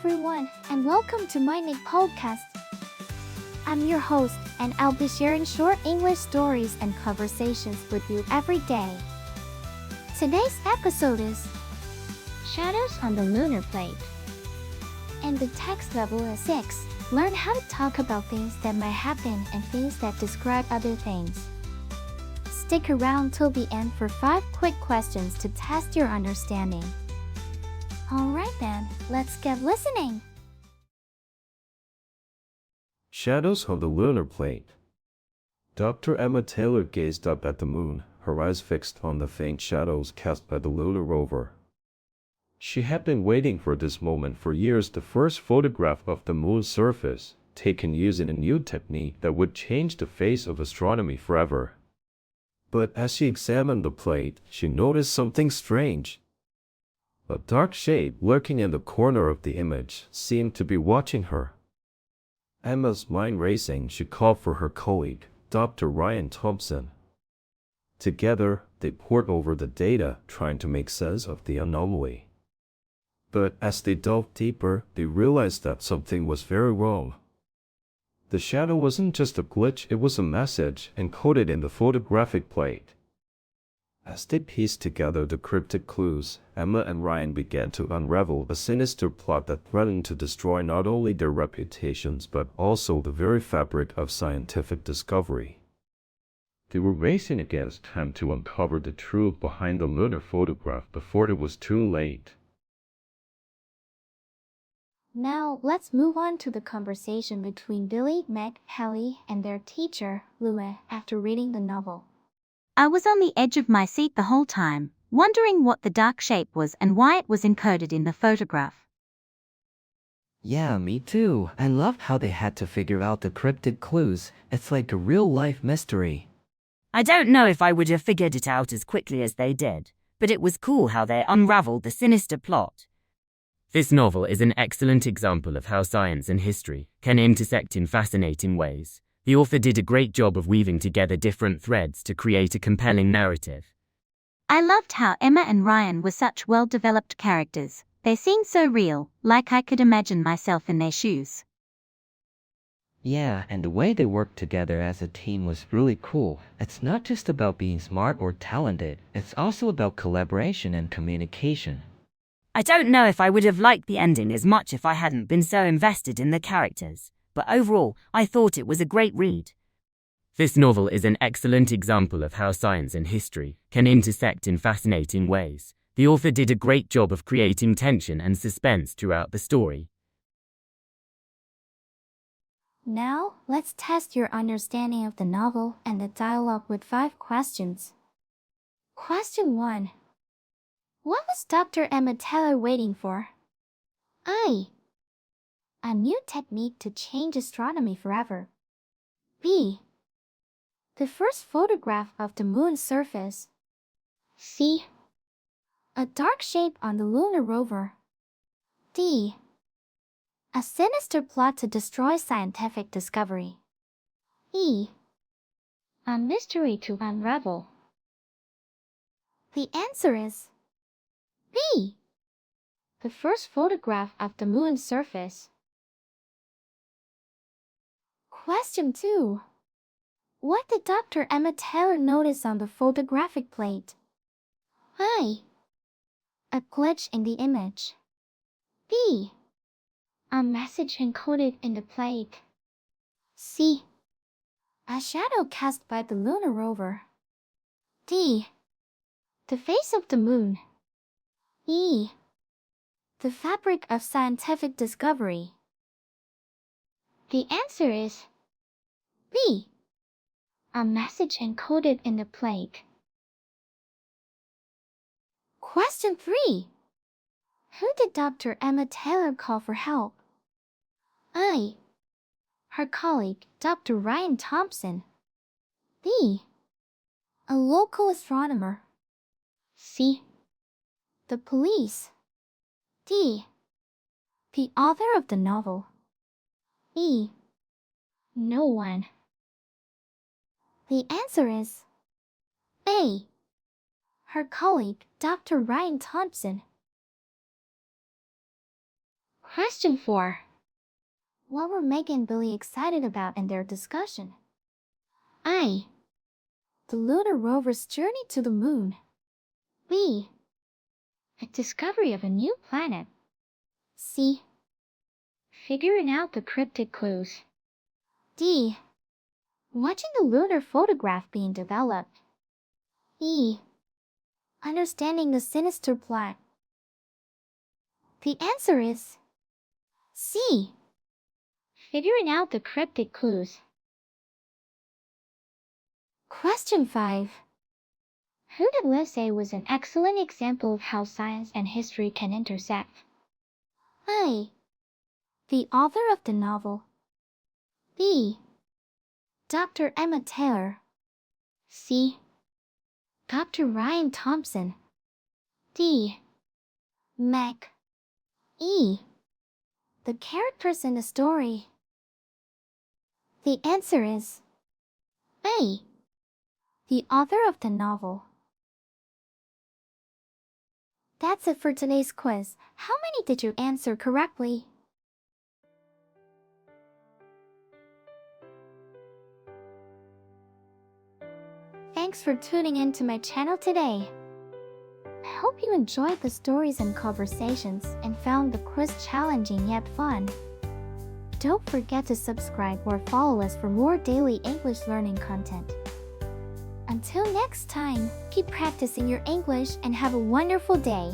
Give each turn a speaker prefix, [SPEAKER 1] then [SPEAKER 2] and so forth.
[SPEAKER 1] everyone, and welcome to MyniQ podcast. I'm your host, and I'll be sharing short English stories and conversations with you every day. Today's episode is Shadows on the Lunar Plate. And the text level is 6. Learn how to talk about things that might happen and things that describe other things. Stick around till the end for 5 quick questions to test your understanding. Alright then, let's get listening.
[SPEAKER 2] Shadows on the lunar plate. Dr. Emma Taylor gazed up at the moon, her eyes fixed on the faint shadows cast by the lunar rover. She had been waiting for this moment for years. The first photograph of the moon's surface, taken using a new technique that would change the face of astronomy forever. But as she examined the plate, she noticed something strange. A dark shape lurking in the corner of the image seemed to be watching her. Emma's mind racing, she called for her colleague, Dr. Ryan Thompson. Together, they pored over the data, trying to make sense of the anomaly. But as they delved deeper, they realized that something was very wrong. The shadow wasn't just a glitch, it was a message encoded in the photographic plate. As they pieced together the cryptic clues, Emma and Ryan began to unravel a sinister plot that threatened to destroy not only their reputations but also the very fabric of scientific discovery. They were racing against time to uncover the truth behind the lunar photograph before it was too late.
[SPEAKER 1] Now, let's move on to the conversation between Billy, Meg, Hallie, and their teacher, Lua, after reading the novel.
[SPEAKER 3] I was on the edge of my seat the whole time, wondering what the dark shape was and why it was encoded in the photograph.
[SPEAKER 4] Yeah, me too. I loved how they had to figure out the cryptic clues. It's like a real-life mystery.
[SPEAKER 5] I don't know if I would have figured it out as quickly as they did, but it was cool how they unraveled the sinister plot. This novel is an excellent example of how science and history can intersect in fascinating ways. The author did a great job of weaving together different threads to create a compelling narrative.
[SPEAKER 3] I loved how Emma and Ryan were such well-developed characters. They seemed so real, like I could imagine myself in their shoes.
[SPEAKER 4] Yeah, and the way they worked together as a team was really cool. It's not just about being smart or talented, it's also about collaboration and communication.
[SPEAKER 5] I don't know if I would have liked the ending as much if I hadn't been so invested in the characters, but overall, I thought it was a great read. This novel is an excellent example of how science and history can intersect in fascinating ways. The author did a great job of creating tension and suspense throughout the story.
[SPEAKER 1] Now, let's test your understanding of the novel and the dialogue with 5 questions. Question 1. What was Dr. Emma Taylor waiting for? A new technique to change astronomy forever. B. The first photograph of the moon's surface. C. A dark shape on the lunar rover. D. A sinister plot to destroy scientific discovery. E. A mystery to unravel. The answer is B. The first photograph of the moon's surface. Question 2. What did Dr. Emma Taylor notice on the photographic plate? A glitch in the image. B. A message encoded in the plate. C. A shadow cast by the lunar rover. D. The face of the moon. E. The fabric of scientific discovery. The answer is B. A message encoded in the plate. Question 3. Who did Dr. Emma Taylor call for help? A. Her colleague, Dr. Ryan Thompson. B. A local astronomer. C. The police. D. The author of the novel. E. No one. The answer is A. Her colleague, Dr. Ryan Thompson. Question 4. What were Megan and Billy excited about in their discussion? A. The lunar rover's journey to the moon. B. The discovery of a new planet. C. Figuring out the cryptic clues. D. Watching the lunar photograph being developed. E. Understanding the sinister plot. The answer is C. Figuring out the cryptic clues. Question 5. Who did Liz say was an excellent example of how science and history can intersect? A. The author of the novel. B. Dr. Emma Taylor. C. Dr. Ryan Thompson. D. Mac. E. The characters in the story. The answer is A. The author of the novel. That's it for today's quiz. How many did you answer correctly? Thanks for tuning in to my channel today. I hope you enjoyed the stories and conversations and found the quiz challenging yet fun. Don't forget to subscribe or follow us for more daily English learning content. Until next time, keep practicing your English and have a wonderful day.